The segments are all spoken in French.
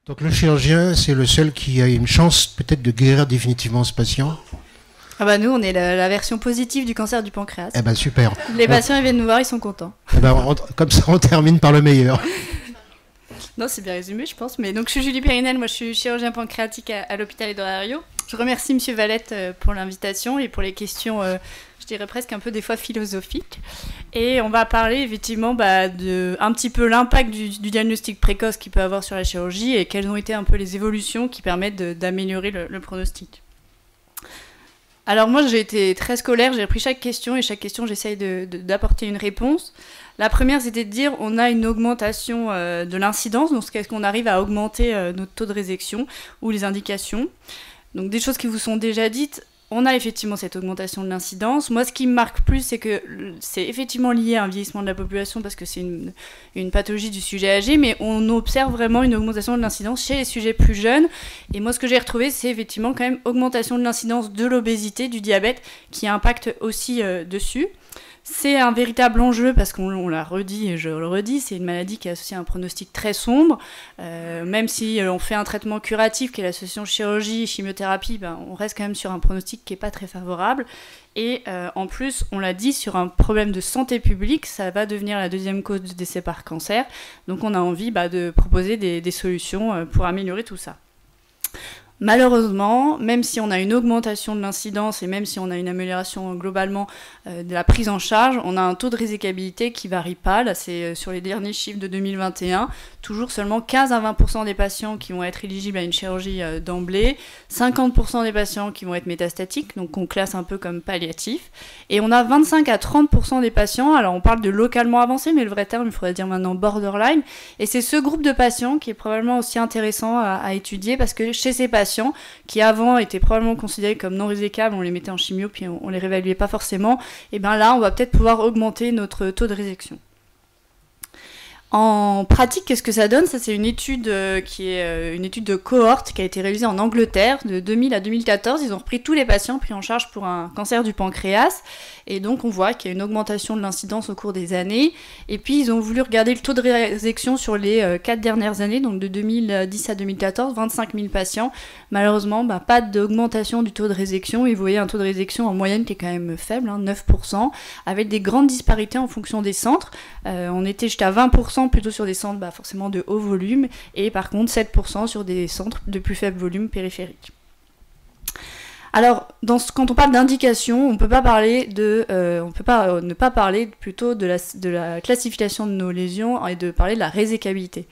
Donc le chirurgien, c'est le seul qui a une chance peut-être de guérir définitivement ce patient. Ah bah nous, on est la version positive du cancer du pancréas. Eh ben super. Les patients, ils viennent nous voir, ils sont contents. Eh ben, comme ça, on termine par le meilleur. Non, c'est bien résumé, je pense. Mais donc, je suis Julie Périnel, moi je suis chirurgien pancréatique à l'hôpital Edouard-Herriot. Je remercie Monsieur Valette pour l'invitation et pour les questions, je dirais presque un peu des fois philosophiques. Et on va parler effectivement de un petit peu l'impact du diagnostic précoce qu'il peut avoir sur la chirurgie et quelles ont été un peu les évolutions qui permettent d'améliorer le pronostic. Alors moi, j'ai été très scolaire, j'ai repris chaque question et chaque question, j'essaye d'apporter une réponse. La première, c'était de dire on a une augmentation de l'incidence, donc est-ce qu'on arrive à augmenter notre taux de résection ou les indications. Donc des choses qui vous sont déjà dites, on a effectivement cette augmentation de l'incidence. Moi, ce qui me marque plus, c'est que c'est effectivement lié à un vieillissement de la population parce que c'est une pathologie du sujet âgé, mais on observe vraiment une augmentation de l'incidence chez les sujets plus jeunes. Et moi, ce que j'ai retrouvé, c'est effectivement quand même augmentation de l'incidence de l'obésité, du diabète, qui impacte aussi dessus. C'est un véritable enjeu parce qu'on l'a redit et je le redis, c'est une maladie qui est associée à un pronostic très sombre. Même si on fait un traitement curatif qui est l'association chirurgie, chimiothérapie, on reste quand même sur un pronostic qui n'est pas très favorable. Et en plus, on l'a dit, sur un problème de santé publique, ça va devenir la deuxième cause de décès par cancer. Donc on a envie de proposer des solutions pour améliorer tout ça. Malheureusement, même si on a une augmentation de l'incidence et même si on a une amélioration globalement de la prise en charge, on a un taux de résécabilité qui varie pas. Là, c'est sur les derniers chiffres de 2021, toujours seulement 15 à 20% des patients qui vont être éligibles à une chirurgie d'emblée, 50% des patients qui vont être métastatiques, donc qu'on classe un peu comme palliatif, et on a 25 à 30% des patients, alors on parle de localement avancé, mais le vrai terme, il faudrait dire maintenant borderline, et c'est ce groupe de patients qui est probablement aussi intéressant à étudier, parce que chez ces patients, qui avant étaient probablement considérés comme non résécables, on les mettait en chimio puis on les réévaluait pas forcément, et bien là on va peut-être pouvoir augmenter notre taux de résection. En pratique, qu'est-ce que ça donne? Ça, c'est une étude qui est une étude de cohorte qui a été réalisée en Angleterre de 2000 à 2014. Ils ont repris tous les patients pris en charge pour un cancer du pancréas. Et donc, on voit qu'il y a une augmentation de l'incidence au cours des années. Et puis, ils ont voulu regarder le taux de résection sur les 4 dernières années, donc de 2010 à 2014, 25 000 patients. Malheureusement, pas d'augmentation du taux de résection. Et vous voyez un taux de résection en moyenne qui est quand même faible, 9%, avec des grandes disparités en fonction des centres. On était juste à 20% plutôt sur des centres forcément de haut volume, et par contre 7% sur des centres de plus faible volume périphérique. Alors, quand on parle d'indication, on peut pas parler on peut pas ne pas parler plutôt de la classification de nos lésions et de parler de la résécabilité.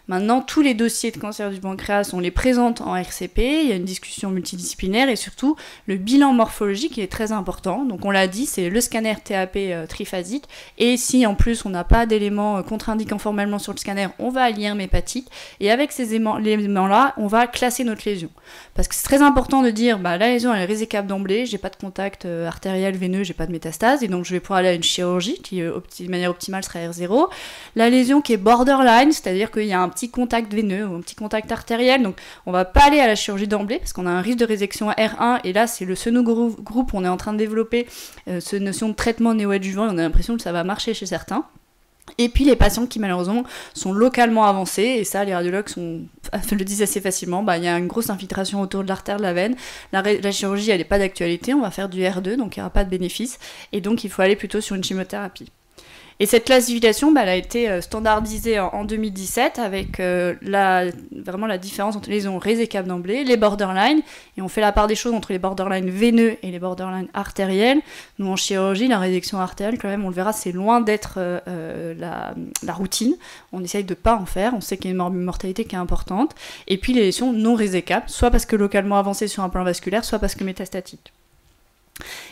Maintenant, tous les dossiers de cancer du pancréas, on les présente en RCP, il y a une discussion multidisciplinaire et surtout, le bilan morphologique est très important. Donc on l'a dit, c'est le scanner TAP triphasique, et si en plus on n'a pas d'éléments contre-indiquant formellement sur le scanner, on va allier un hépatite, et avec ces éléments-là, on va classer notre lésion. Parce que c'est très important de dire, la lésion elle est résécable d'emblée, j'ai pas de contact artériel, veineux, j'ai pas de métastase, et donc je vais pouvoir aller à une chirurgie qui, de manière optimale, sera R0. La lésion qui est borderline, c'est-à-dire qu'il y a un petit contact veineux ou un petit contact artériel, donc on va pas aller à la chirurgie d'emblée parce qu'on a un risque de résection à R1, et là c'est ce groupe, on est en train de développer cette notion de traitement néoadjuvant, et on a l'impression que ça va marcher chez certains. Et puis les patients qui malheureusement sont localement avancés, et ça les radiologues le disent assez facilement, il y a une grosse infiltration autour de l'artère de la veine, la chirurgie elle n'est pas d'actualité, on va faire du R2, donc il n'y aura pas de bénéfice, et donc il faut aller plutôt sur une chimiothérapie. Et cette classification, elle a été standardisée en 2017 avec vraiment la différence entre les lésions résécables d'emblée, les borderline, et on fait la part des choses entre les borderline veineux et les borderline artériels. Nous, en chirurgie, la résection artérielle, quand même, on le verra, c'est loin d'être la routine. On essaye de pas en faire, on sait qu'il y a une mortalité qui est importante. Et puis les lésions non résécables, soit parce que localement avancées sur un plan vasculaire, soit parce que métastatiques.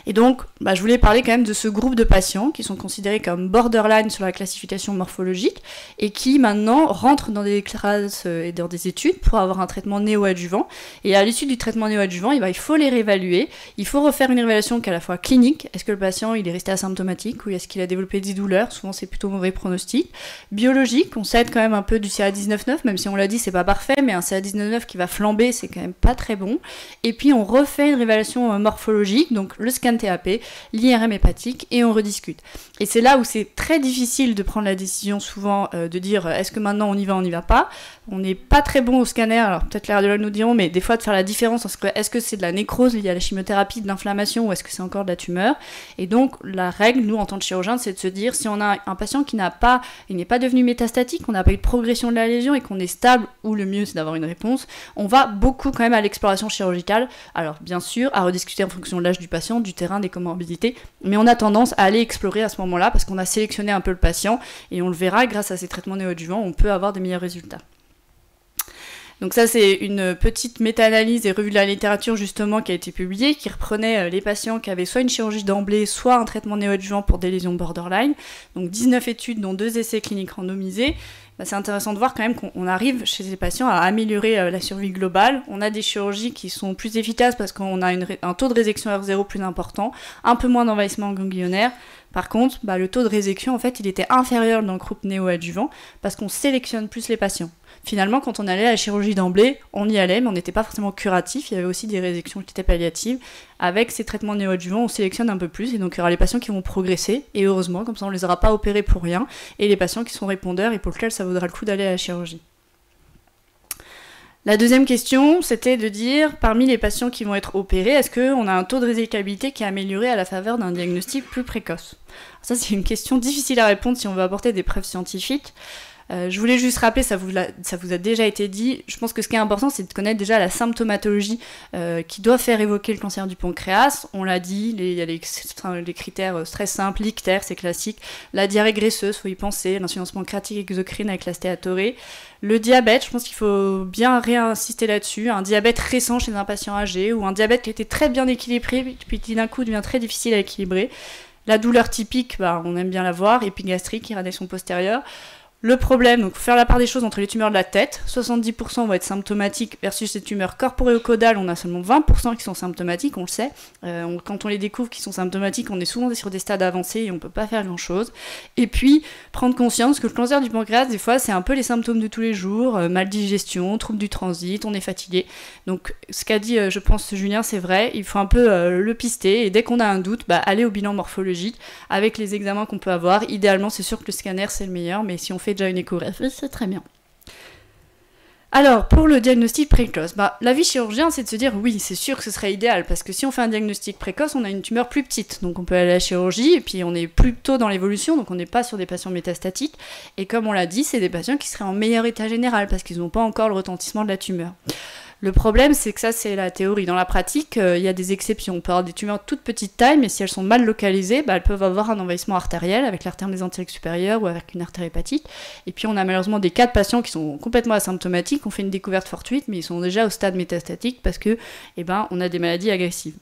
Et donc, je voulais parler quand même de ce groupe de patients qui sont considérés comme borderline sur la classification morphologique et qui maintenant rentrent dans des classes et dans des études pour avoir un traitement néoadjuvant. Et à l'issue du traitement néoadjuvant, il faut les réévaluer. Il faut refaire une évaluation qui est à la fois clinique. Est-ce que le patient il est resté asymptomatique ou est-ce qu'il a développé des douleurs? Souvent, c'est plutôt mauvais pronostic. Biologique, on s'aide quand même un peu du CA19-9, même si on l'a dit, c'est pas parfait, mais un CA19-9 qui va flamber, c'est quand même pas très bon. Et puis, on refait une réévaluation morphologique. Donc, le scan TAP, l'IRM hépatique, et on rediscute. Et c'est là où c'est très difficile de prendre la décision souvent de dire est-ce que maintenant on y va pas. On n'est pas très bon au scanner, alors peut-être les radiologues nous diront, mais des fois de faire la différence entre est-ce que c'est de la nécrose liée à la chimiothérapie, de l'inflammation, ou est-ce que c'est encore de la tumeur. Et donc la règle, nous en tant que chirurgien, c'est de se dire si on a un patient qui n'est pas devenu métastatique, on n'a pas eu de progression de la lésion et qu'on est stable, ou le mieux c'est d'avoir une réponse, on va beaucoup quand même à l'exploration chirurgicale. Alors bien sûr, à rediscuter en fonction de l'âge du patient, du terrain, des comorbidités, mais on a tendance à aller explorer à ce moment-là parce qu'on a sélectionné un peu le patient et on le verra, grâce à ces traitements néoadjuvants, on peut avoir des meilleurs résultats. Donc ça, c'est une petite méta-analyse et revue de la littérature justement qui a été publiée, qui reprenait les patients qui avaient soit une chirurgie d'emblée, soit un traitement néoadjuvant pour des lésions borderline. Donc 19 études, dont 2 essais cliniques randomisés. C'est intéressant de voir quand même qu'on arrive chez ces patients à améliorer la survie globale. On a des chirurgies qui sont plus efficaces parce qu'on a un taux de résection R0 plus important, un peu moins d'envahissement ganglionnaire. Par contre, le taux de résection, en fait, il était inférieur dans le groupe néoadjuvant parce qu'on sélectionne plus les patients. Finalement, quand on allait à la chirurgie d'emblée, on y allait, mais on n'était pas forcément curatif. Il y avait aussi des résections qui étaient palliatives. Avec ces traitements néoadjuvants, on sélectionne un peu plus, et donc il y aura les patients qui vont progresser, et heureusement, comme ça on ne les aura pas opérés pour rien, et les patients qui sont répondeurs et pour lesquels ça vaudra le coup d'aller à la chirurgie. La deuxième question, c'était de dire, parmi les patients qui vont être opérés, est-ce qu'on a un taux de résecabilité qui est amélioré à la faveur d'un diagnostic plus précoce? Alors ça, c'est une question difficile à répondre si on veut apporter des preuves scientifiques. Je voulais juste rappeler, ça vous a déjà été dit, je pense que ce qui est important, c'est de connaître déjà la symptomatologie qui doit faire évoquer le cancer du pancréas. On l'a dit, il y a les critères très simples, l'ictère, c'est classique, la diarrhée graisseuse, faut y penser, l'insuffisance pancréatique exocrine avec la stéatorée. Le diabète, je pense qu'il faut bien réinsister là-dessus, un diabète récent chez un patient âgé, ou un diabète qui était très bien équilibré, puis qui d'un coup devient très difficile à équilibrer. La douleur typique, on aime bien la voir, épigastrique, irradiation postérieure. Le problème, donc faire la part des choses entre les tumeurs de la tête, 70% vont être symptomatiques versus les tumeurs corporéo-caudales, on a seulement 20% qui sont symptomatiques, on le sait. Quand on les découvre qui sont symptomatiques, on est souvent sur des stades avancés et on peut pas faire grand-chose. Et puis, prendre conscience que le cancer du pancréas, des fois, c'est un peu les symptômes de tous les jours, mal digestion, troubles du transit, on est fatigué. Donc, ce qu'a dit, je pense, Julien, c'est vrai, il faut un peu le pister, et dès qu'on a un doute, aller au bilan morphologique avec les examens qu'on peut avoir. Idéalement, c'est sûr que le scanner, c'est le meilleur, mais si on fait déjà une échographie, c'est très bien. Alors, pour le diagnostic précoce, l'avis chirurgien, c'est de se dire oui, c'est sûr que ce serait idéal, parce que si on fait un diagnostic précoce, on a une tumeur plus petite, donc on peut aller à la chirurgie, et puis on est plus tôt dans l'évolution, donc on n'est pas sur des patients métastatiques, et comme on l'a dit, c'est des patients qui seraient en meilleur état général, parce qu'ils n'ont pas encore le retentissement de la tumeur. Le problème, c'est que ça, c'est la théorie. Dans la pratique, il y a des exceptions. On peut avoir des tumeurs de toute petite taille, mais si elles sont mal localisées, elles peuvent avoir un envahissement artériel avec l'artère mésentérique supérieure ou avec une artère hépatique. Et puis, on a malheureusement des cas de patients qui sont complètement asymptomatiques. On fait une découverte fortuite, mais ils sont déjà au stade métastatique parce que, on a des maladies agressives.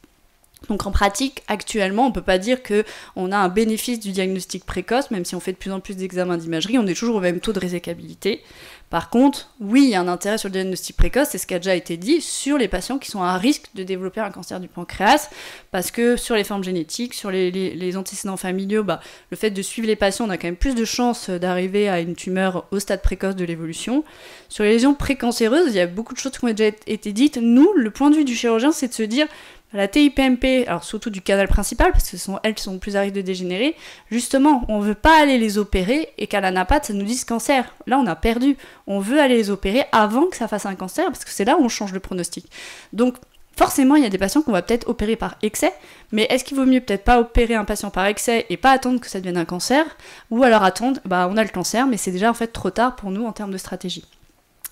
Donc en pratique, actuellement, on peut pas dire qu'on a un bénéfice du diagnostic précoce, même si on fait de plus en plus d'examens d'imagerie, on est toujours au même taux de résécabilité. Par contre, oui, il y a un intérêt sur le diagnostic précoce, c'est ce qui a déjà été dit, sur les patients qui sont à risque de développer un cancer du pancréas, parce que sur les formes génétiques, sur les antécédents familiaux, le fait de suivre les patients, on a quand même plus de chances d'arriver à une tumeur au stade précoce de l'évolution. Sur les lésions précancéreuses, il y a beaucoup de choses qui ont déjà été dites. Nous, le point de vue du chirurgien, c'est de se dire, la TIPMP, alors surtout du canal principal, parce que ce sont elles qui sont plus à risque de dégénérer, justement, on veut pas aller les opérer et qu'à l'anapathe, ça nous dise cancer. Là, on a perdu. On veut aller les opérer avant que ça fasse un cancer, parce que c'est là où on change le pronostic. Donc, forcément, il y a des patients qu'on va peut-être opérer par excès, mais est-ce qu'il vaut mieux peut-être pas opérer un patient par excès et pas attendre que ça devienne un cancer, ou alors attendre, on a le cancer, mais c'est déjà en fait trop tard pour nous en termes de stratégie.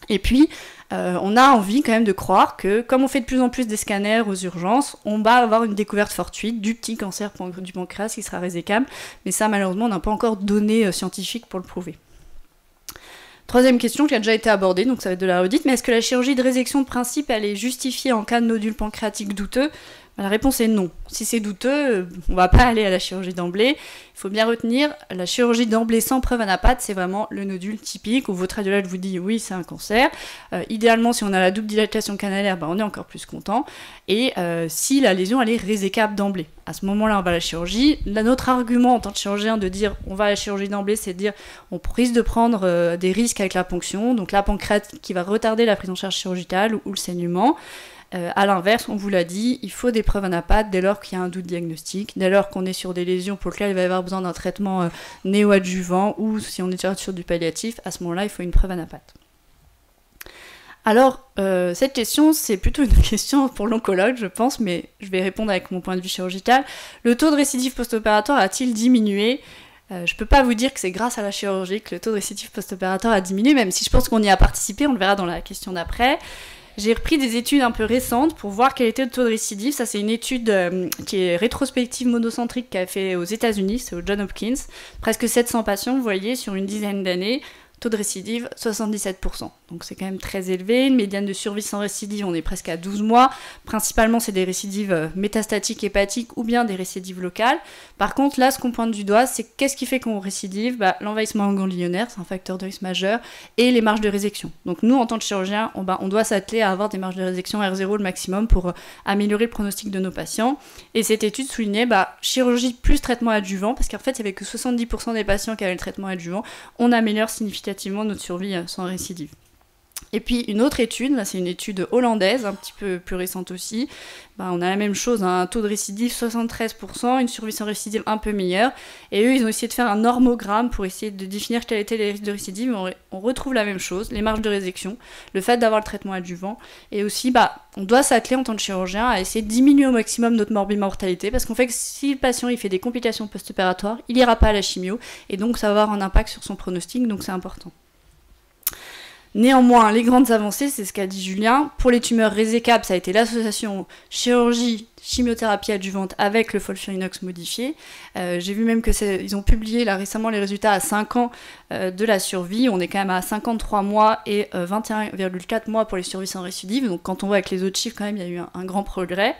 Et puis, on a envie quand même de croire que, comme on fait de plus en plus des scanners aux urgences, on va avoir une découverte fortuite du petit cancer du pancréas qui sera résecable, mais ça, malheureusement, on n'a pas encore de données scientifiques pour le prouver. Troisième question qui a déjà été abordée, donc ça va être de la redite, mais est-ce que la chirurgie de résection de principe, elle est justifiée en cas de nodule pancréatique douteux ? La réponse est non. Si c'est douteux, on va pas aller à la chirurgie d'emblée. Il faut bien retenir, la chirurgie d'emblée sans preuve anapathe, c'est vraiment le nodule typique où votre radiologue vous dit oui, c'est un cancer. Idéalement, si on a la double dilatation canalaire, on est encore plus content. Et si la lésion, elle est résécable d'emblée. À ce moment-là, on va à la chirurgie. Là, notre argument en tant que chirurgien de dire on va à la chirurgie d'emblée, c'est de dire on risque de prendre des risques avec la ponction, donc la pancréatite qui va retarder la prise en charge chirurgicale ou le saignement. À l'inverse, on vous l'a dit, il faut des preuves anapathes dès lors qu'il y a un doute diagnostique, dès lors qu'on est sur des lésions pour lesquelles il va y avoir besoin d'un traitement néoadjuvant ou si on est déjà sur du palliatif, à ce moment-là, il faut une preuve anapathe. Alors, cette question, c'est plutôt une question pour l'oncologue, je pense, mais je vais répondre avec mon point de vue chirurgical. Le taux de récidive post-opératoire a-t-il diminué ? Je ne peux pas vous dire que c'est grâce à la chirurgie que le taux de récidive post-opératoire a diminué, même si je pense qu'on y a participé, on le verra dans la question d'après. J'ai repris des études un peu récentes pour voir quel était le taux de récidive. Ça, c'est une étude qui est rétrospective monocentrique qu'a fait aux États-Unis, c'est au Johns Hopkins. Presque 700 patients, vous voyez, sur une dizaine d'années. Taux de récidive, 77%. Donc c'est quand même très élevé. Une médiane de survie sans récidive, on est presque à 12 mois. Principalement, c'est des récidives métastatiques, hépatiques ou bien des récidives locales. Par contre, là, ce qu'on pointe du doigt, c'est qu'est-ce qui fait qu'on récidive ? L'envahissement ganglionnaire, c'est un facteur de risque majeur, et les marges de résection. Donc nous, en tant que chirurgien, on doit s'atteler à avoir des marges de résection R0 le maximum pour améliorer le pronostic de nos patients. Et cette étude soulignait chirurgie plus traitement adjuvant, parce qu'en fait, il n'y avait que 70% des patients qui avaient le traitement adjuvant. On améliore significativement notre survie sans récidive. Et puis une autre étude, là c'est une étude hollandaise, un petit peu plus récente aussi, on a la même chose, un taux de récidive 73%, une survie sans récidive un peu meilleure, et eux ils ont essayé de faire un normogramme pour essayer de définir quels étaient les risques de récidive, on retrouve la même chose, les marges de résection, le fait d'avoir le traitement adjuvant, et aussi on doit s'atteler en tant que chirurgien à essayer de diminuer au maximum notre morbimortalité, parce qu'on fait que si le patient il fait des complications post-opératoires, il ira pas à la chimio, et donc ça va avoir un impact sur son pronostic, donc c'est important. Néanmoins, les grandes avancées, c'est ce qu'a dit Julien. Pour les tumeurs résécables, ça a été l'association chirurgie, chimiothérapie adjuvante avec le FOLFIRINOX modifié. J'ai vu même qu'ils ont publié là récemment les résultats à 5 ans de la survie. On est quand même à 53 mois et 21,4 mois pour les survies sans récidive. Donc quand on voit avec les autres chiffres, quand même, il y a eu un grand progrès.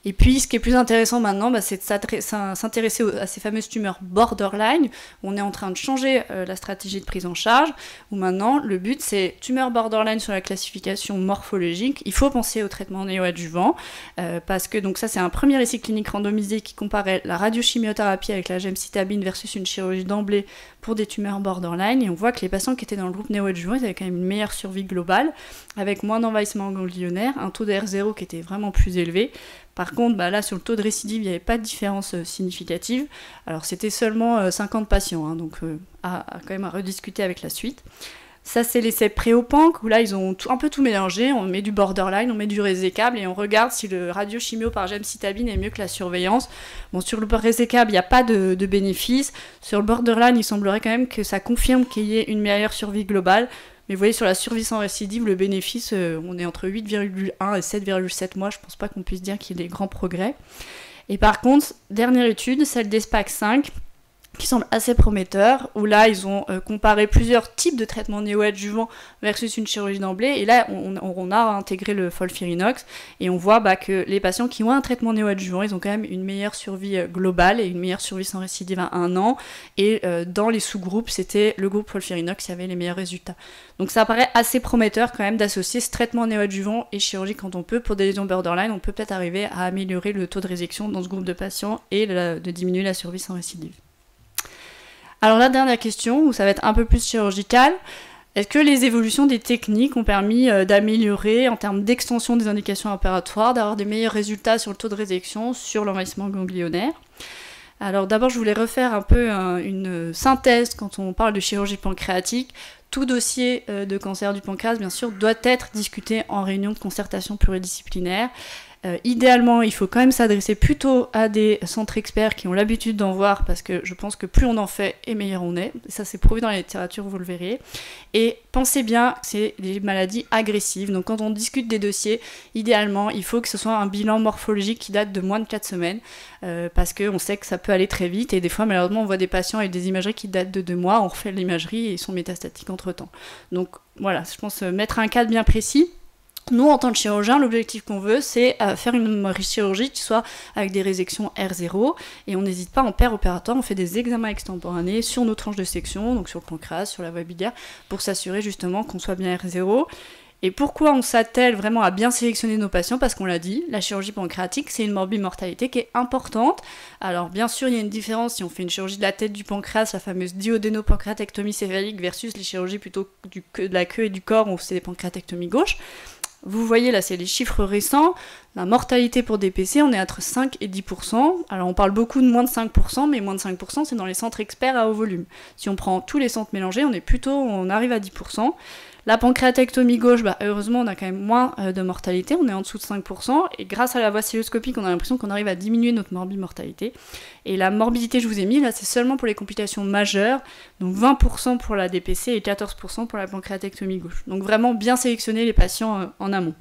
Et puis, ce qui est plus intéressant maintenant, c'est de s'intéresser à ces fameuses tumeurs borderline. On est en train de changer la stratégie de prise en charge, où maintenant, le but, c'est tumeur borderline sur la classification morphologique. Il faut penser au traitement néoadjuvant, parce que donc ça, c'est un premier essai clinique randomisé qui comparait la radiochimiothérapie avec la gemcitabine versus une chirurgie d'emblée pour des tumeurs borderline. Et on voit que les patients qui étaient dans le groupe néoadjuvant, ils avaient quand même une meilleure survie globale, avec moins d'envahissement ganglionnaire, un taux de R0 qui était vraiment plus élevé. Par contre, là, sur le taux de récidive, il n'y avait pas de différence significative. Alors, c'était seulement 50 patients, donc quand même à rediscuter avec la suite. Ça, c'est l'essai pré-OPANC, où là, ils ont un peu tout mélangé. On met du borderline, on met du résécable, et on regarde si le radiochimio par gemcitabine est mieux que la surveillance. Bon, sur le résécable, il n'y a pas de bénéfice. Sur le borderline, il semblerait quand même que ça confirme qu'il y ait une meilleure survie globale. Mais vous voyez, sur la survie sans récidive, le bénéfice, on est entre 8,1 et 7,7 mois. Je pense pas qu'on puisse dire qu'il y ait des grands progrès. Et par contre, dernière étude, celle d'ESPAC 5, qui semble assez prometteur, où là, ils ont comparé plusieurs types de traitements néoadjuvants versus une chirurgie d'emblée, et là, on a intégré le FOLFIRINOX, et on voit que les patients qui ont un traitement néoadjuvant, ils ont quand même une meilleure survie globale, et une meilleure survie sans récidive à 1 an, et dans les sous-groupes, c'était le groupe FOLFIRINOX qui avait les meilleurs résultats. Donc ça paraît assez prometteur quand même d'associer ce traitement néoadjuvant et chirurgie quand on peut. Pour des lésions borderline, on peut peut-être arriver à améliorer le taux de résection dans ce groupe de patients, et de diminuer la survie sans récidive. Alors la dernière question, où ça va être un peu plus chirurgical, est-ce que les évolutions des techniques ont permis d'améliorer en termes d'extension des indications opératoires, d'avoir des meilleurs résultats sur le taux de résection, sur l'envahissement ganglionnaire ? Alors d'abord, je voulais refaire un peu une synthèse quand on parle de chirurgie pancréatique. Tout dossier de cancer du pancréas, bien sûr, doit être discuté en réunion de concertation pluridisciplinaire. Idéalement, il faut quand même s'adresser plutôt à des centres experts qui ont l'habitude d'en voir, parce que je pense que plus on en fait, et meilleur on est. Ça, c'est prouvé dans la littérature, vous le verrez. Et pensez bien, c'est des maladies agressives. Donc quand on discute des dossiers, idéalement, il faut que ce soit un bilan morphologique qui date de moins de 4 semaines, parce qu'on sait que ça peut aller très vite. Et des fois, malheureusement, on voit des patients avec des imageries qui datent de 2 mois, on refait l'imagerie et ils sont métastatiques entre-temps. Donc voilà, je pense mettre un cadre bien précis. Nous, en tant que chirurgien, l'objectif qu'on veut, c'est faire une chirurgie qui soit avec des résections R0, et on n'hésite pas en paire opératoire, on fait des examens extemporanés sur nos tranches de section, donc sur le pancréas, sur la voie biliaire, pour s'assurer justement qu'on soit bien R0. Et pourquoi on s'attelle vraiment à bien sélectionner nos patients ? Parce qu'on l'a dit, la chirurgie pancréatique, c'est une morbimortalité qui est importante. Alors bien sûr, il y a une différence si on fait une chirurgie de la tête du pancréas, la fameuse duodénopancréatectomie céphalique, versus les chirurgies plutôt de la queue et du corps, où c'est des pancréatectomies gauches. Vous voyez là, c'est les chiffres récents. La mortalité pour DPC, on est entre 5 et 10%. Alors on parle beaucoup de moins de 5%, mais moins de 5%, c'est dans les centres experts à haut volume. Si on prend tous les centres mélangés, on arrive à 10%. La pancréatectomie gauche, heureusement, on a quand même moins de mortalité, on est en dessous de 5%, et grâce à la voie cystoscopique, on a l'impression qu'on arrive à diminuer notre morbimortalité. Et la morbidité, je vous ai mis, là, c'est seulement pour les complications majeures, donc 20% pour la DPC et 14% pour la pancréatectomie gauche. Donc vraiment bien sélectionner les patients en amont.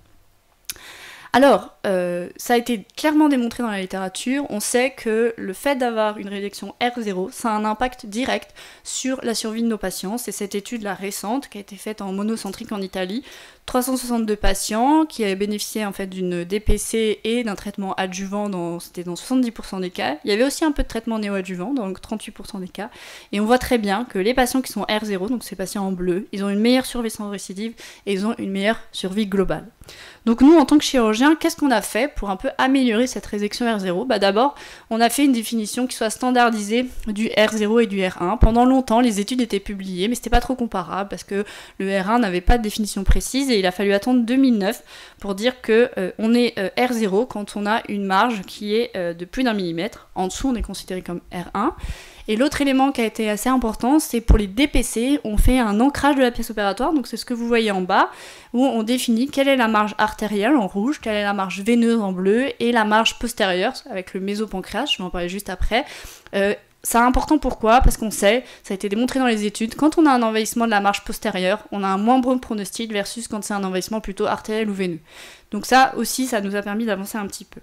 Alors, ça a été clairement démontré dans la littérature, on sait que le fait d'avoir une résection R0, ça a un impact direct sur la survie de nos patients. C'est cette étude-là récente qui a été faite en monocentrique en Italie, 362 patients qui avaient bénéficié en fait d'une DPC et d'un traitement adjuvant, c'était dans 70% des cas. Il y avait aussi un peu de traitement néoadjuvant, donc 38% des cas. Et on voit très bien que les patients qui sont R0, donc ces patients en bleu, ils ont une meilleure survie sans récidive et ils ont une meilleure survie globale. Donc nous, en tant que chirurgiens, qu'est-ce qu'on a fait pour un peu améliorer cette résection R0 ? D'abord, on a fait une définition qui soit standardisée du R0 et du R1. Pendant longtemps, les études étaient publiées, mais c'était pas trop comparable parce que le R1 n'avait pas de définition précise et il a fallu attendre 2009 pour dire que on est R0 quand on a une marge qui est de plus d'1 millimètre. En dessous, on est considéré comme R1. Et l'autre élément qui a été assez important, c'est pour les DPC, on fait un ancrage de la pièce opératoire, donc c'est ce que vous voyez en bas, où on définit quelle est la marge artérielle en rouge, quelle est la marge veineuse en bleu, et la marge postérieure, avec le mésopancréas, je vais en parler juste après. C'est important pourquoi ? Parce qu'on sait, ça a été démontré dans les études, quand on a un envahissement de la marge postérieure, on a un moins bon pronostic versus quand c'est un envahissement plutôt artériel ou veineux. Donc ça aussi, ça nous a permis d'avancer un petit peu.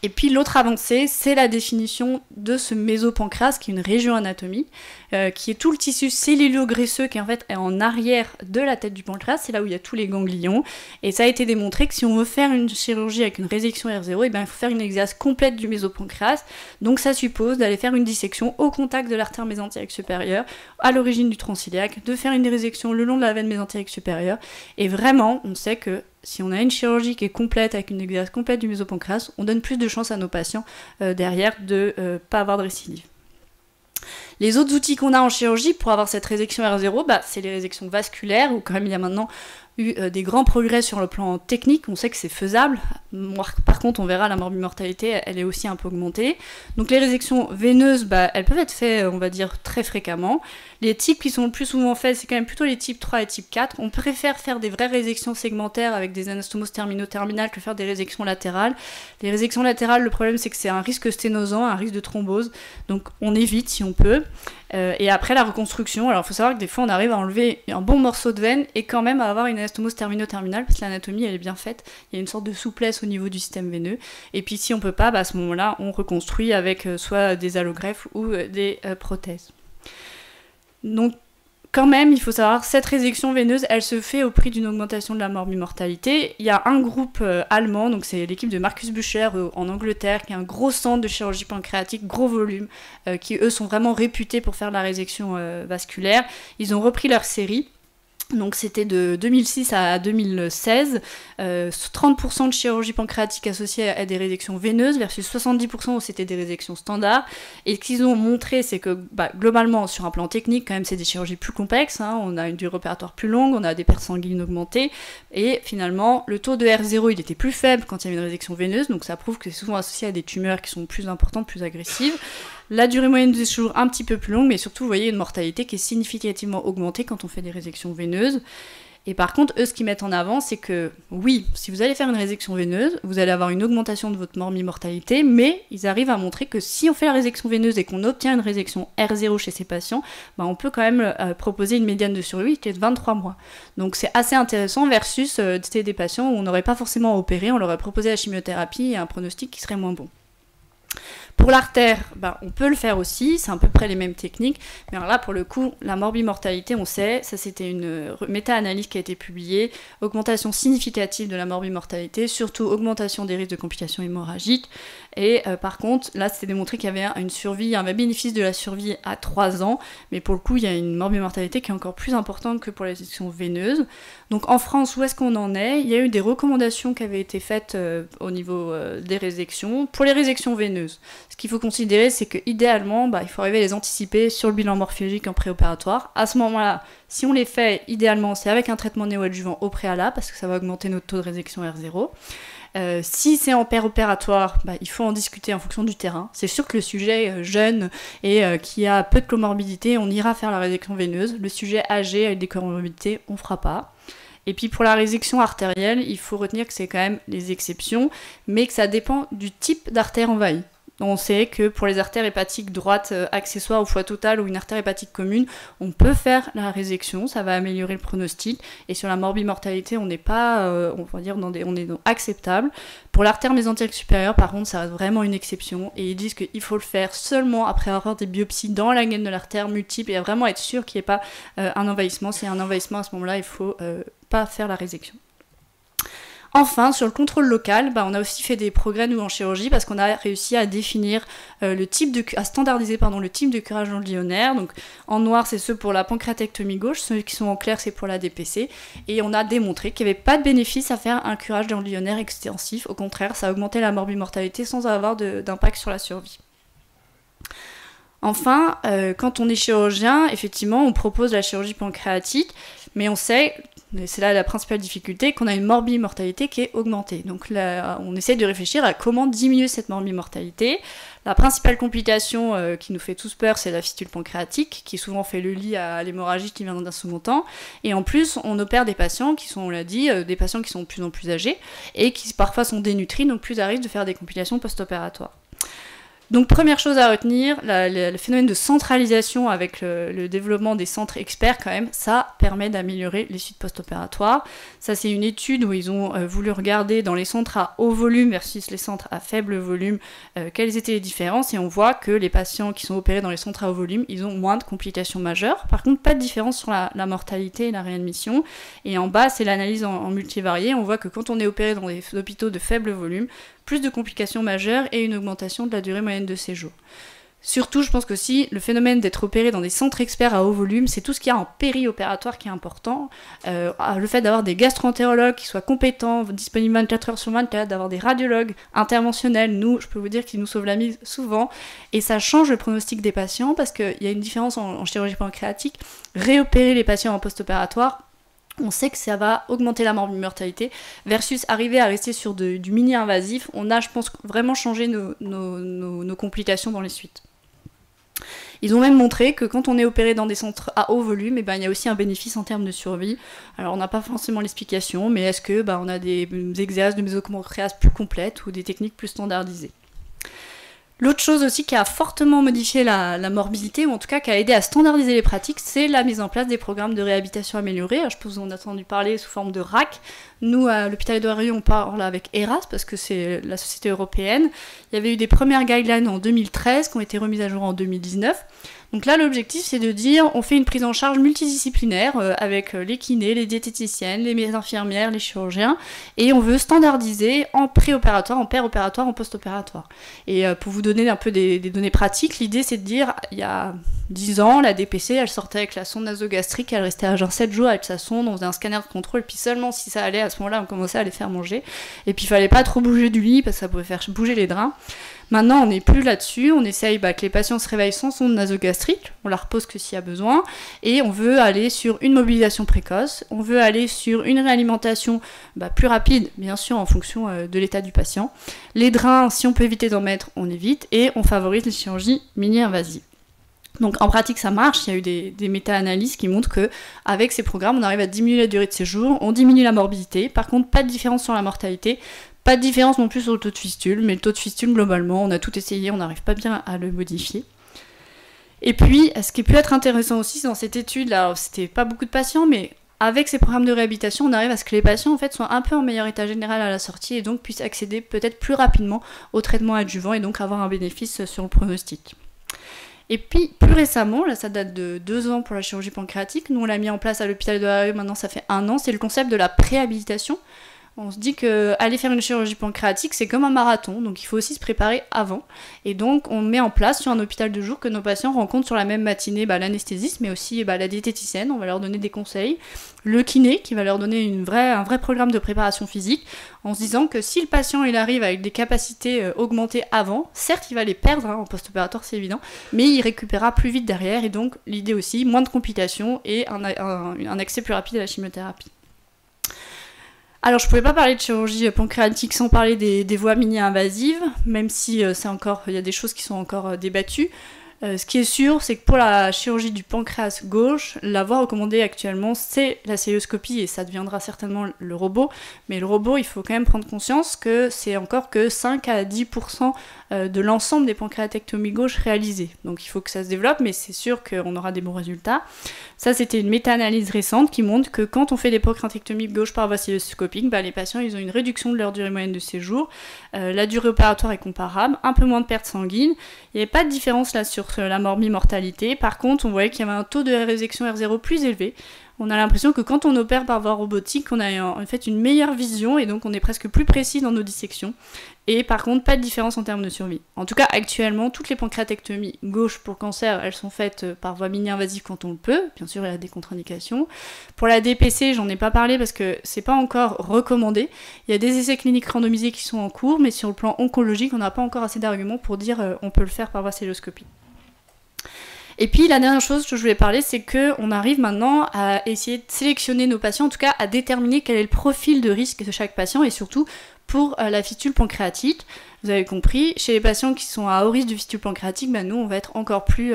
Et puis l'autre avancée, c'est la définition de ce mésopancréas, qui est une région anatomique, qui est tout le tissu cellulo-graisseux qui en fait est en arrière de la tête du pancréas, c'est là où il y a tous les ganglions, et ça a été démontré que si on veut faire une chirurgie avec une résection R0, il faut faire une exerce complète du mésopancréas, donc ça suppose d'aller faire une dissection au contact de l'artère mésentérique supérieure, à l'origine du tronc iliaque, de faire une résection le long de la veine mésentérique supérieure, et vraiment, on sait que si on a une chirurgie qui est complète, avec une exerce complète du mésopancréas, on donne plus de chances à nos patients derrière de ne pas avoir de récidive. Les autres outils qu'on a en chirurgie pour avoir cette résection R0, c'est les résections vasculaires, où quand même il y a maintenant eu des grands progrès sur le plan technique, on sait que c'est faisable. Par contre, on verra, la morbimortalité, elle est aussi un peu augmentée. Donc les résections veineuses, elles peuvent être faites, on va dire, très fréquemment. Les types qui sont le plus souvent faits, c'est quand même plutôt les types 3 et type 4. On préfère faire des vraies résections segmentaires avec des anastomoses termino-terminales que faire des résections latérales. Les résections latérales, le problème, c'est que c'est un risque sténosant, un risque de thrombose. Donc on évite si on peut. Et après la reconstruction, alors il faut savoir que des fois on arrive à enlever un bon morceau de veine et quand même à avoir une anastomose termino-terminale parce que l'anatomie elle est bien faite, il y a une sorte de souplesse au niveau du système veineux. Et puis si on peut pas, à ce moment-là on reconstruit avec soit des allogreffes ou des prothèses. Donc quand même, il faut savoir, cette résection veineuse, elle se fait au prix d'une augmentation de la morbimortalité. Il y a un groupe allemand, donc c'est l'équipe de Marcus Bucher en Angleterre, qui est un gros centre de chirurgie pancréatique, gros volume, qui eux sont vraiment réputés pour faire la résection vasculaire. Ils ont repris leur série. Donc c'était de 2006 à 2016, 30% de chirurgie pancréatique associée à des résections veineuses versus 70% où c'était des résections standards. Et ce qu'ils ont montré, c'est que globalement, sur un plan technique, quand même, c'est des chirurgies plus complexes, on a une durée opératoire plus longue, on a des pertes sanguines augmentées, et finalement, le taux de R0, il était plus faible quand il y avait une résection veineuse, donc ça prouve que c'est souvent associé à des tumeurs qui sont plus importantes, plus agressives. La durée moyenne de séjour un petit peu plus longue, mais surtout, vous voyez, une mortalité qui est significativement augmentée quand on fait des résections veineuses. Et par contre, eux, ce qu'ils mettent en avant, c'est que, oui, si vous allez faire une résection veineuse, vous allez avoir une augmentation de votre morbimortalité, mais ils arrivent à montrer que si on fait la résection veineuse et qu'on obtient une résection R0 chez ces patients, on peut quand même proposer une médiane de survie qui est de 23 mois. Donc c'est assez intéressant versus des patients où on n'aurait pas forcément opéré, on leur aurait proposé la chimiothérapie et un pronostic qui serait moins bon. Pour l'artère, on peut le faire aussi, c'est à peu près les mêmes techniques, mais alors là, pour le coup, la morbimortalité, on sait, ça c'était une méta-analyse qui a été publiée, augmentation significative de la morbimortalité, surtout augmentation des risques de complications hémorragiques, et par contre, là, c'était démontré qu'il y avait une survie, un bénéfice de la survie à 3 ans, mais pour le coup, il y a une morbimortalité qui est encore plus importante que pour les résections veineuses. Donc en France, où est-ce qu'on en est ? Il y a eu des recommandations qui avaient été faites au niveau des résections, pour les résections veineuses. Ce qu'il faut considérer, c'est que idéalement, il faut arriver à les anticiper sur le bilan morphologique en préopératoire. À ce moment-là, si on les fait, idéalement, c'est avec un traitement néoadjuvant au préalable, parce que ça va augmenter notre taux de résection R0. Si c'est en péropératoire, il faut en discuter en fonction du terrain. C'est sûr que le sujet jeune et qui a peu de comorbidité, on ira faire la résection veineuse. Le sujet âgé avec des comorbidités, on fera pas. Et puis pour la résection artérielle, il faut retenir que c'est quand même les exceptions, mais que ça dépend du type d'artère envahie. On sait que pour les artères hépatiques droites accessoires au foie total ou une artère hépatique commune, on peut faire la résection, ça va améliorer le pronostic. Et sur la morbimortalité, on n'est pas, on va dire, on est acceptable. Pour l'artère mésentérique supérieure, par contre, ça reste vraiment une exception. Et ils disent qu'il faut le faire seulement après avoir des biopsies dans la gaine de l'artère multiple et vraiment être sûr qu'il n'y ait pas un envahissement. S'il y a un envahissement, à ce moment-là, il ne faut pas faire la résection. Enfin, sur le contrôle local, on a aussi fait des progrès, nous, en chirurgie, parce qu'on a réussi à définir à standardiser le type de curage ganglionnaire. Donc, en noir, c'est ceux pour la pancréatectomie gauche, ceux qui sont en clair, c'est pour la DPC. Et on a démontré qu'il n'y avait pas de bénéfice à faire un curage ganglionnaire extensif. Au contraire, ça augmentait la morbimortalité sans avoir d'impact sur la survie. Enfin, quand on est chirurgien, effectivement, on propose la chirurgie pancréatique, mais on sait, et c'est là la principale difficulté, qu'on a une morbimortalité qui est augmentée. Donc là, on essaie de réfléchir à comment diminuer cette morbimortalité. La principale complication qui nous fait tous peur, c'est la fistule pancréatique, qui souvent fait le lit à l'hémorragie qui vient d'un second temps. Et en plus, on opère des patients qui sont, on l'a dit, des patients qui sont de plus en plus âgés, et qui parfois sont dénutris, donc plus à risque de faire des complications post-opératoires. Donc première chose à retenir, le phénomène de centralisation avec le développement des centres experts quand même, ça permet d'améliorer les suites post-opératoires. Ça c'est une étude où ils ont voulu regarder dans les centres à haut volume versus les centres à faible volume quelles étaient les différences et on voit que les patients qui sont opérés dans les centres à haut volume, ils ont moins de complications majeures. Par contre, pas de différence sur la mortalité et la réadmission. Et en bas, c'est l'analyse en multivarié. On voit que quand on est opéré dans des hôpitaux de faible volume, plus de complications majeures et une augmentation de la durée moyenne de séjour. Surtout, je pense que si le phénomène d'être opéré dans des centres experts à haut volume, c'est tout ce qu'il y a en périopératoire qui est important. Le fait d'avoir des gastro-entérologues qui soient compétents, disponibles 24 heures sur 24, d'avoir des radiologues interventionnels, je peux vous dire qu'ils nous sauvent la mise souvent. Et ça change le pronostic des patients parce qu'il y a une différence en chirurgie pancréatique. Réopérer les patients en post-opératoire, on sait que ça va augmenter la morbimortalité versus arriver à rester sur du mini-invasif. On a, je pense, vraiment changé nos complications dans les suites. Ils ont même montré que quand on est opéré dans des centres à haut volume, il y a aussi un bénéfice en termes de survie. Alors on n'a pas forcément l'explication, mais est-ce que on a des exéases de mésopancréas plus complètes ou des techniques plus standardisées? L'autre chose aussi qui a fortement modifié la morbidité, ou en tout cas qui a aidé à standardiser les pratiques, c'est la mise en place des programmes de réhabilitation améliorés. Alors, je pense que vous en avez entendu parler sous forme de RAC. Nous, à l'hôpital Édouard Herriot, on parle avec ERAS, parce que c'est la société européenne. Il y avait eu des premières guidelines en 2013, qui ont été remises à jour en 2019. Donc là, l'objectif, c'est de dire, on fait une prise en charge multidisciplinaire avec les kinés, les diététiciennes, les infirmières, les chirurgiens, et on veut standardiser en préopératoire, en péropératoire, en post-opératoire. Et pour vous donner un peu des données pratiques, l'idée, c'est de dire, il y a 10 ans, la DPC, elle sortait avec la sonde nasogastrique, elle restait à jeun 7 jours avec sa sonde, on faisait un scanner de contrôle, puis seulement si ça allait, à ce moment-là, on commençait à les faire manger. Et puis il fallait pas trop bouger du lit, parce que ça pouvait faire bouger les draps. Maintenant, on n'est plus là-dessus, on essaye que les patients se réveillent sans sonde nasogastrique, on la repose que s'il y a besoin, et on veut aller sur une mobilisation précoce, on veut aller sur une réalimentation plus rapide, bien sûr, en fonction de l'état du patient. Les drains, si on peut éviter d'en mettre, on évite, et on favorise les chirurgies mini-invasives. Donc en pratique ça marche, il y a eu des méta-analyses qui montrent qu'avec ces programmes on arrive à diminuer la durée de séjour, on diminue la morbidité, par contre pas de différence sur la mortalité, pas de différence non plus sur le taux de fistule, mais le taux de fistule globalement, on a tout essayé, on n'arrive pas bien à le modifier. Et puis ce qui peut être intéressant aussi dans cette étude, là c'était pas beaucoup de patients, mais avec ces programmes de réhabilitation, on arrive à ce que les patients en fait soient un peu en meilleur état général à la sortie et donc puissent accéder peut-être plus rapidement au traitement adjuvant et donc avoir un bénéfice sur le pronostic. Et puis, plus récemment, là ça date de 2 ans pour la chirurgie pancréatique, nous on l'a mis en place à l'hôpital de Harry, maintenant ça fait 1 an, c'est le concept de la préhabilitation. On se dit qu'aller faire une chirurgie pancréatique, c'est comme un marathon, donc il faut aussi se préparer avant. Et donc, on met en place sur un hôpital de jour que nos patients rencontrent sur la même matinée l'anesthésiste, mais aussi la diététicienne, on va leur donner des conseils, le kiné, qui va leur donner un vrai programme de préparation physique, en se disant que si le patient il arrive avec des capacités augmentées avant, certes, il va les perdre en post-opératoire, c'est évident, mais il récupérera plus vite derrière, et donc l'idée aussi, moins de complications et un accès plus rapide à la chimiothérapie. Alors, je ne pouvais pas parler de chirurgie pancréatique sans parler des voies mini-invasives, même si il y a des choses qui sont encore débattues. Ce qui est sûr, c'est que pour la chirurgie du pancréas gauche, la voie recommandée actuellement, c'est la célioscopie, et ça deviendra certainement le robot. Mais le robot, il faut quand même prendre conscience que c'est encore que 5 à 10% de l'ensemble des pancréatectomies gauches réalisées. Donc il faut que ça se développe, mais c'est sûr qu'on aura des bons résultats. Ça, c'était une méta-analyse récente qui montre que quand on fait des pancréatectomies gauche par voie célioscopique, les patients ils ont une réduction de leur durée moyenne de séjour. La durée opératoire est comparable, un peu moins de perte sanguine. Il n'y avait pas de différence là sur la morbimortalité. Par contre, on voyait qu'il y avait un taux de résection R0 plus élevé. On a l'impression que quand on opère par voie robotique, on a en fait une meilleure vision et donc on est presque plus précis dans nos dissections. Et par contre, pas de différence en termes de survie. En tout cas, actuellement, toutes les pancréatectomies gauche pour cancer, elles sont faites par voie mini-invasive quand on le peut. Bien sûr, il y a des contre-indications. Pour la DPC, j'en ai pas parlé parce que c'est pas encore recommandé. Il y a des essais cliniques randomisés qui sont en cours, mais sur le plan oncologique, on n'a pas encore assez d'arguments pour dire on peut le faire par voie célioscopie. Et puis la dernière chose que je voulais parler, c'est qu'on arrive maintenant à essayer de sélectionner nos patients, en tout cas à déterminer quel est le profil de risque de chaque patient et surtout pour la fistule pancréatique. Vous avez compris, chez les patients qui sont à haut risque de fistule pancréatique, nous on va être encore plus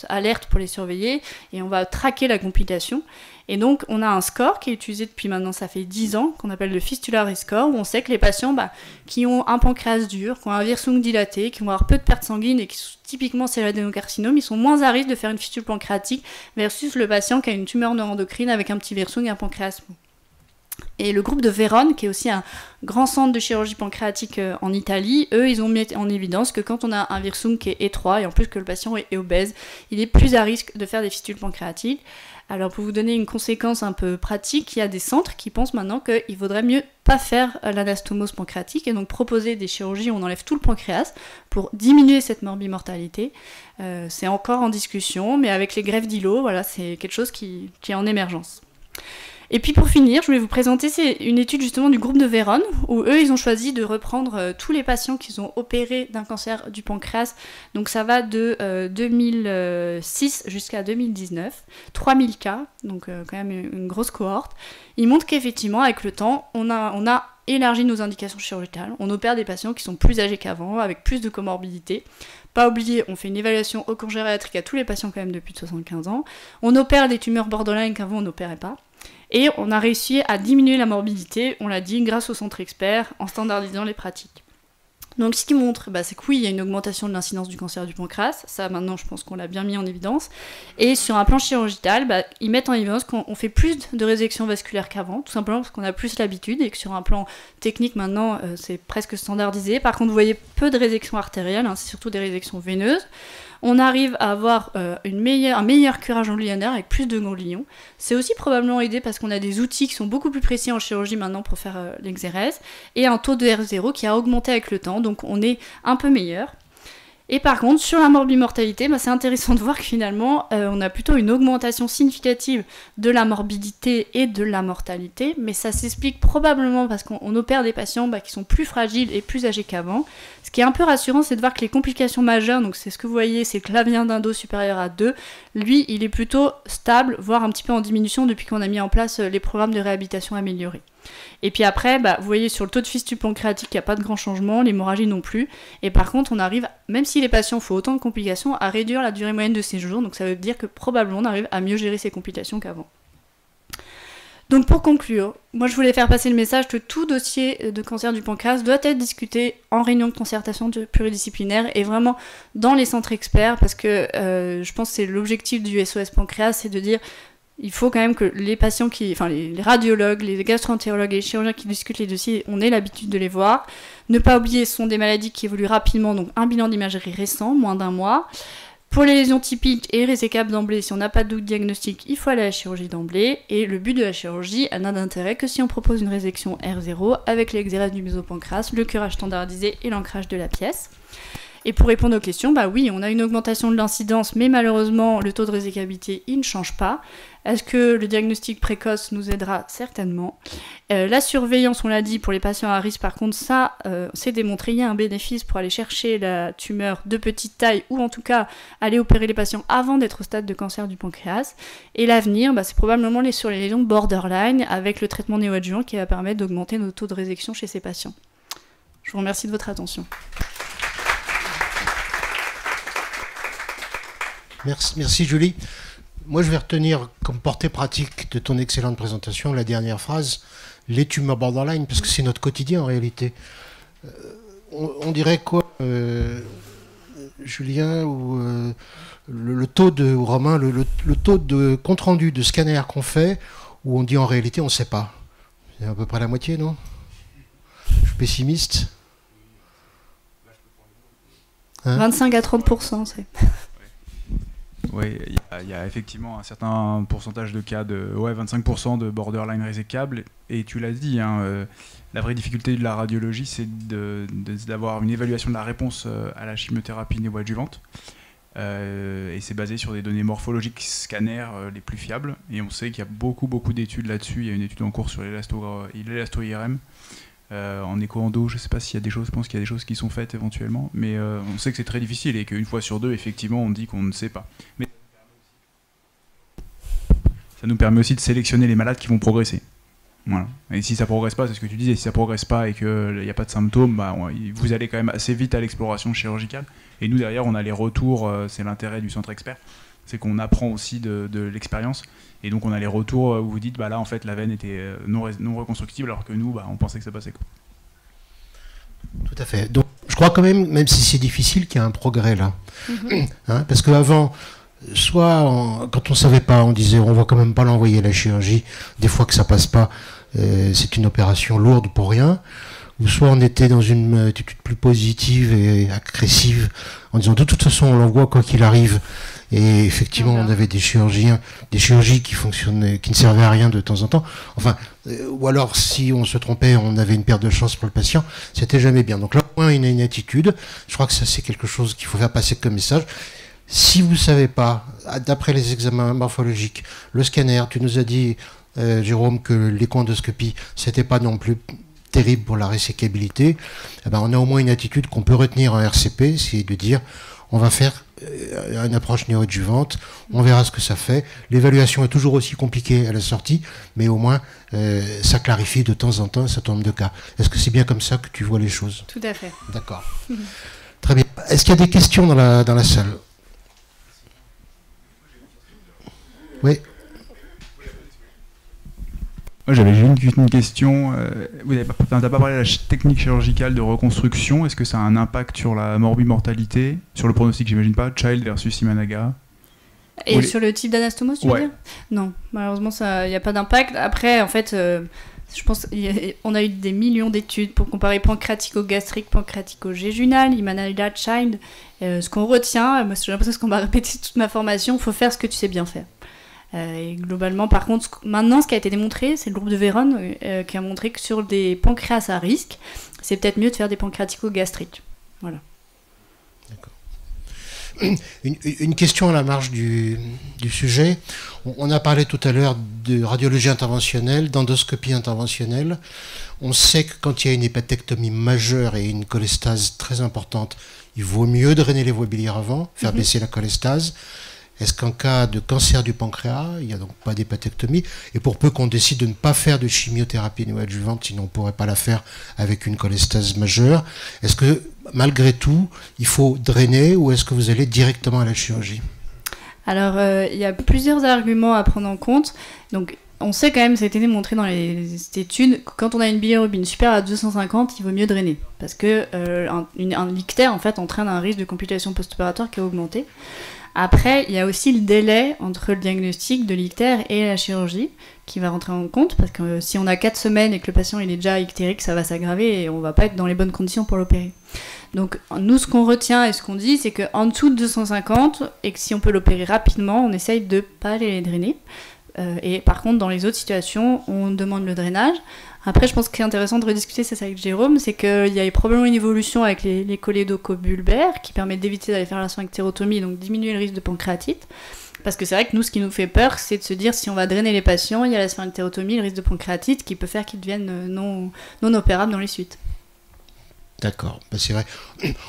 alerte pour les surveiller et on va traquer la complication. Et donc on a un score qui est utilisé depuis maintenant ça fait 10 ans, qu'on appelle le Fistula Risk Score, où on sait que les patients qui ont un pancréas dur, qui ont un virsung dilaté, qui vont avoir peu de perte sanguine et qui sont typiquement c'est l'adénocarcinome, ils sont moins à risque de faire une fistule pancréatique versus le patient qui a une tumeur neuroendocrine avec un petit virsung et un pancréas mou. Et le groupe de Vérone, qui est aussi un grand centre de chirurgie pancréatique en Italie, eux, ils ont mis en évidence que quand on a un virsung qui est étroit, et en plus que le patient est obèse, il est plus à risque de faire des fistules pancréatiques. Alors pour vous donner une conséquence un peu pratique, il y a des centres qui pensent maintenant qu'il vaudrait mieux pas faire l'anastomose pancréatique et donc proposer des chirurgies où on enlève tout le pancréas pour diminuer cette morbimortalité. C'est encore en discussion, mais avec les greffes d'îlots, voilà, c'est quelque chose qui est en émergence. Et puis pour finir, je voulais vous présenter une étude justement du groupe de Vérone, où eux, ils ont choisi de reprendre tous les patients qu'ils ont opérés d'un cancer du pancréas. Donc ça va de 2006 jusqu'à 2019, 3000 cas, donc quand même une grosse cohorte. Ils montrent qu'effectivement, avec le temps, on a élargi nos indications chirurgicales. On opère des patients qui sont plus âgés qu'avant, avec plus de comorbidités. Pas oublier, on fait une évaluation oncogériatrique à tous les patients quand même depuis 75 ans. On opère des tumeurs borderline qu'avant on n'opérait pas. Et on a réussi à diminuer la morbidité, on l'a dit, grâce au centre expert, en standardisant les pratiques. Donc ce qui montre, c'est que oui, il y a une augmentation de l'incidence du cancer du pancréas, ça maintenant je pense qu'on l'a bien mis en évidence, et sur un plan chirurgical, ils mettent en évidence qu'on fait plus de résections vasculaires qu'avant, tout simplement parce qu'on a plus l'habitude, et que sur un plan technique maintenant c'est presque standardisé. Par contre vous voyez peu de résections artérielles, c'est surtout des résections veineuses. On arrive à avoir un meilleur curage ganglionnaire avec plus de ganglions. C'est aussi probablement aidé parce qu'on a des outils qui sont beaucoup plus précis en chirurgie maintenant pour faire l'exérèse, et un taux de R0 qui a augmenté avec le temps, donc on est un peu meilleur. Et par contre, sur la morbimortalité, c'est intéressant de voir que finalement, on a plutôt une augmentation significative de la morbidité et de la mortalité, mais ça s'explique probablement parce qu'on opère des patients qui sont plus fragiles et plus âgés qu'avant. Ce qui est un peu rassurant, c'est de voir que les complications majeures, donc c'est ce que vous voyez, c'est le clavien d'un dos supérieur à 2, lui, il est plutôt stable, voire un petit peu en diminution depuis qu'on a mis en place les programmes de réhabilitation améliorés. Et puis après, vous voyez sur le taux de fistule pancréatique, il n'y a pas de grand changement, l'hémorragie non plus. Et par contre, on arrive, même si les patients font autant de complications, à réduire la durée moyenne de séjour. Donc ça veut dire que probablement on arrive à mieux gérer ces complications qu'avant. Donc pour conclure, moi je voulais faire passer le message que tout dossier de cancer du pancréas doit être discuté en réunion de concertation pluridisciplinaire et vraiment dans les centres experts, parce que je pense que c'est l'objectif du SOS Pancréas, c'est de dire il faut quand même que les patients les radiologues, les gastro-entérologues et les chirurgiens qui discutent les dossiers, on ait l'habitude de les voir. Ne pas oublier, ce sont des maladies qui évoluent rapidement, donc un bilan d'imagerie récent, moins d'1 mois. Pour les lésions typiques et résécables d'emblée, si on n'a pas de doute diagnostique, il faut aller à la chirurgie d'emblée. Et le but de la chirurgie n'a d'intérêt que si on propose une résection R0 avec l'exérèse du mésopancréas, le curage standardisé et l'ancrage de la pièce. Et pour répondre aux questions, bah oui, on a une augmentation de l'incidence, mais malheureusement, le taux de résécabilité, il ne change pas. Est-ce que le diagnostic précoce nous aidera? Certainement. La surveillance, on l'a dit, pour les patients à risque, par contre, ça, c'est démontré. Il y a un bénéfice pour aller chercher la tumeur de petite taille, ou en tout cas, aller opérer les patients avant d'être au stade de cancer du pancréas. Et l'avenir, bah, c'est probablement sur les lésions borderline, avec le traitement néoadjuvant qui va permettre d'augmenter nos taux de résection chez ces patients. Je vous remercie de votre attention. Merci Julie. Moi, je vais retenir comme portée pratique de ton excellente présentation la dernière phrase, les tumeurs borderline, parce que c'est notre quotidien en réalité. On dirait quoi, Julien, ou le taux de, ou Romain, le taux de compte-rendu de scanner qu'on fait, où on dit en réalité on ne sait pas. C'est à peu près la moitié, non? Je suis pessimiste. Hein? 25 à 30%, c'est... Oui, il y a effectivement un certain pourcentage de cas de 25% de borderline résécable. Et tu l'as dit, hein, la vraie difficulté de la radiologie, c'est d'avoir une évaluation de la réponse à la chimiothérapie néoadjuvante. Et c'est basé sur des données morphologiques scanners les plus fiables. Et on sait qu'il y a beaucoup d'études là-dessus. Il y a une étude en cours sur l'élasto-IRM. En écho-endo, je ne sais pas s'il y a des choses, je pense qu'il y a des choses qui sont faites éventuellement, mais on sait que c'est très difficile et qu'une fois sur deux, effectivement, on dit qu'on ne sait pas. Mais ça nous permet aussi de sélectionner les malades qui vont progresser. Voilà. Et si ça ne progresse pas, c'est ce que tu disais, si ça ne progresse pas et qu'il n'y a pas de symptômes, bah, vous allez quand même assez vite à l'exploration chirurgicale. Et nous, derrière, on a les retours, c'est l'intérêt du centre expert, c'est qu'on apprend aussi de l'expérience. Et donc on a les retours où vous dites bah là en fait la veine était non reconstructible alors que nous bah, on pensait que ça passait quoi. Tout à fait. Donc je crois quand même si c'est difficile, qu'il y a un progrès là. Hein, parce qu'avant, soit quand on savait pas, on disait on va quand même pas l'envoyer à la chirurgie, des fois que ça passe pas, c'est une opération lourde pour rien. Ou soit on était dans une attitude plus positive et agressive en disant de toute façon on l'envoie quoi qu'il arrive. Et effectivement, on avait des chirurgies qui fonctionnaient, qui ne servaient à rien de temps en temps. Enfin, ou alors si on se trompait, on avait une perte de chance pour le patient, c'était jamais bien. Donc là, au moins, il y a une attitude. Je crois que ça, c'est quelque chose qu'il faut faire passer comme message. Si vous ne savez pas, d'après les examens morphologiques, le scanner, tu nous as dit, Jérôme, que l'écho-endoscopie, c'était pas non plus terrible pour la résécabilité. Eh ben, on a au moins une attitude qu'on peut retenir en RCP, c'est de dire, on va faire une approche néoadjuvante, on verra ce que ça fait. L'évaluation est toujours aussi compliquée à la sortie, mais au moins ça clarifie de temps en temps un certain nombre de cas. Est-ce que c'est bien comme ça que tu vois les choses? Tout à fait. D'accord. Très bien. Est-ce qu'il y a des questions dans la salle? Oui. Moi j'avais une question. Vous n'avez pas parlé de la technique chirurgicale de reconstruction. Est-ce que ça a un impact sur la morbimortalité, sur le pronostic, j'imagine pas, Child versus Imanaga? Et sur le type d'anastomose, tu veux dire? Non, malheureusement, il n'y a pas d'impact. Après, en fait, je pense on a eu des millions d'études pour comparer pancréatico-gastrique, pancréatico-jéjunal, Imanaga, Child. Ce qu'on retient, moi j'ai l'impression qu'on m'a répété toute ma formation, il faut faire ce que tu sais bien faire. Et globalement, par contre, maintenant, ce qui a été démontré, c'est le groupe de Véron qui a montré que sur des pancréas à risque, c'est peut-être mieux de faire des pancréatico-gastriques. Voilà. D'accord. Une question à la marge du sujet. On a parlé tout à l'heure de radiologie interventionnelle, d'endoscopie interventionnelle. On sait que quand il y a une hépatectomie majeure et une cholestase très importante, il vaut mieux drainer les voies biliaires avant, faire baisser la cholestase. Est-ce qu'en cas de cancer du pancréas, il n'y a donc pas d'hépatectomie? Et pour peu qu'on décide de ne pas faire de chimiothérapie néoadjuvante, sinon on ne pourrait pas la faire avec une cholestase majeure, est-ce que malgré tout, il faut drainer ou est-ce que vous allez directement à la chirurgie? Alors, il y a plusieurs arguments à prendre en compte. Donc, on sait quand même, ça a été démontré dans les études, que quand on a une bilirubine supérieure à 250, il vaut mieux drainer. Parce que un ictère, en fait, entraîne un risque de complication post-opératoire qui a augmenté. Après, il y a aussi le délai entre le diagnostic de l'ictère et la chirurgie qui va rentrer en compte, parce que si on a 4 semaines et que le patient il est déjà ictérique, ça va s'aggraver et on va pas être dans les bonnes conditions pour l'opérer. Donc nous, ce qu'on retient et ce qu'on dit, c'est qu'en dessous de 250, et que si on peut l'opérer rapidement, on essaye de ne pas aller les drainer. Et par contre, dans les autres situations, on demande le drainage. Après, je pense qu'il est intéressant de rediscuter ça avec Jérôme, c'est qu'il y a probablement une évolution avec les cholédocobulbaires qui permettent d'éviter d'aller faire la sphinctérotomie, donc diminuer le risque de pancréatite. Parce que c'est vrai que nous, ce qui nous fait peur, c'est de se dire si on va drainer les patients, il y a la sphinctérotomie, le risque de pancréatite qui peut faire qu'ils deviennent non opérables dans les suites. D'accord, ben, c'est vrai.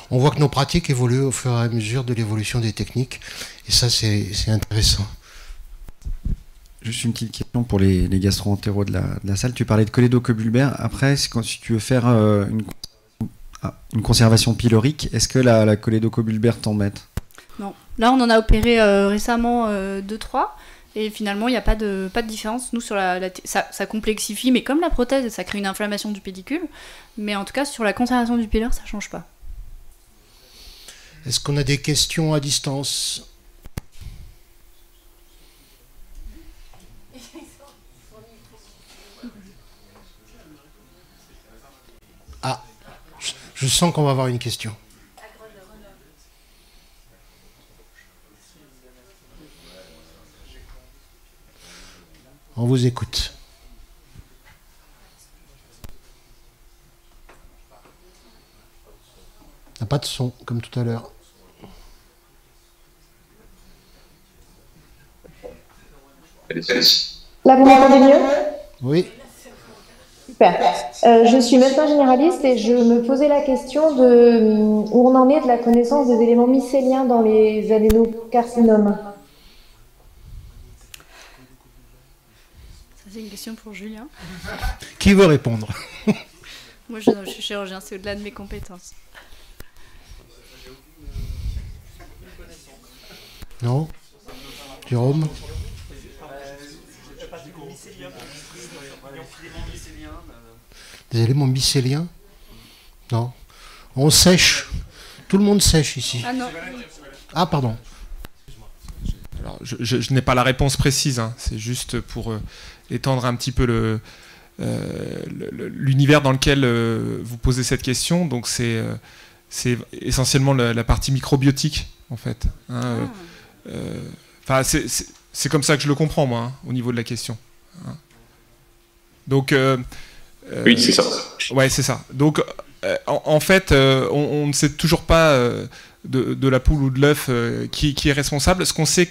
On voit que nos pratiques évoluent au fur et à mesure de l'évolution des techniques, et ça, c'est intéressant. Juste une petite question pour les gastro-entéros de la salle. Tu parlais de cholédocobulbaire. Après, si tu veux faire une conservation pylorique, est-ce que la cholédocobulbaire t'embête? Non. Là, on en a opéré récemment 2-3. Et finalement, il n'y a pas de différence. Nous, sur ça complexifie, mais comme la prothèse, ça crée une inflammation du pédicule. Mais en tout cas, sur la conservation du pylore, ça ne change pas. Est-ce qu'on a des questions à distance? Ah, je sens qu'on va avoir une question. On vous écoute. Il n'y a pas de son, comme tout à l'heure. Là, vous m'entendez mieux? Oui. Super. Je suis médecin généraliste et je me posais la question de où on en est de la connaissance des éléments mycéliens dans les adénocarcinomes. Ça, c'est une question pour Julien. Qui veut répondre? Moi, je suis chirurgien, c'est au-delà de mes compétences. Non? Jérôme? Des éléments mycéliens? Non. On sèche. Tout le monde sèche ici. Ah non. Ah, pardon. Alors, je n'ai pas la réponse précise, hein. C'est juste pour étendre un petit peu l'univers dans lequel vous posez cette question. Donc c'est essentiellement la partie microbiotique, en fait. Hein. C'est comme ça que je le comprends, moi, hein, au niveau de la question. Hein. Donc... oui, c'est ça. Ouais, c'est ça. Donc, en fait, on ne sait toujours pas de la poule ou de l'œuf qui est responsable. Ce qu'on sait,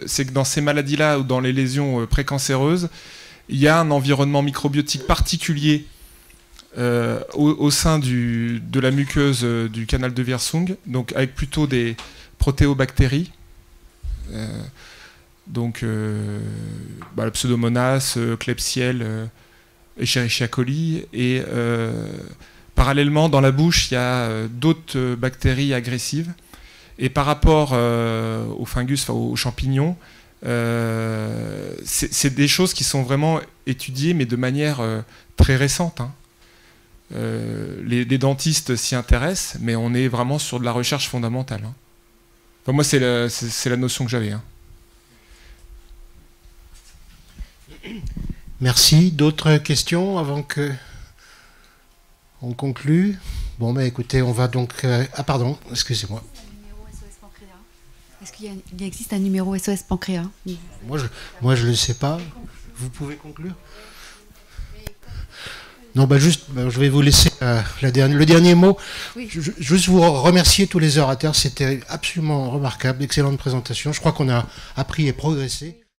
c'est que dans ces maladies-là ou dans les lésions précancéreuses, il y a un environnement microbiotique particulier au sein de la muqueuse du canal de Wirsung, donc avec plutôt des protéobactéries. Donc, le Pseudomonas, Klebsiella, Escherichia coli, et parallèlement dans la bouche il y a d'autres bactéries agressives, et par rapport aux fungus, aux champignons, c'est des choses qui sont vraiment étudiées mais de manière très récente, hein. Les dentistes s'y intéressent, mais on est vraiment sur de la recherche fondamentale, hein. Enfin, moi c'est la notion que j'avais, hein. Merci. D'autres questions avant que on conclue? Bon, mais écoutez, on va donc... Ah, pardon, excusez-moi. Est-ce qu'il existe un numéro SOS Pancréas? Moi, je ne le sais pas. Vous pouvez conclure? Non, je vais vous laisser le dernier mot. Oui. Juste vous remercier tous les orateurs. C'était absolument remarquable. Excellente présentation. Je crois qu'on a appris et progressé.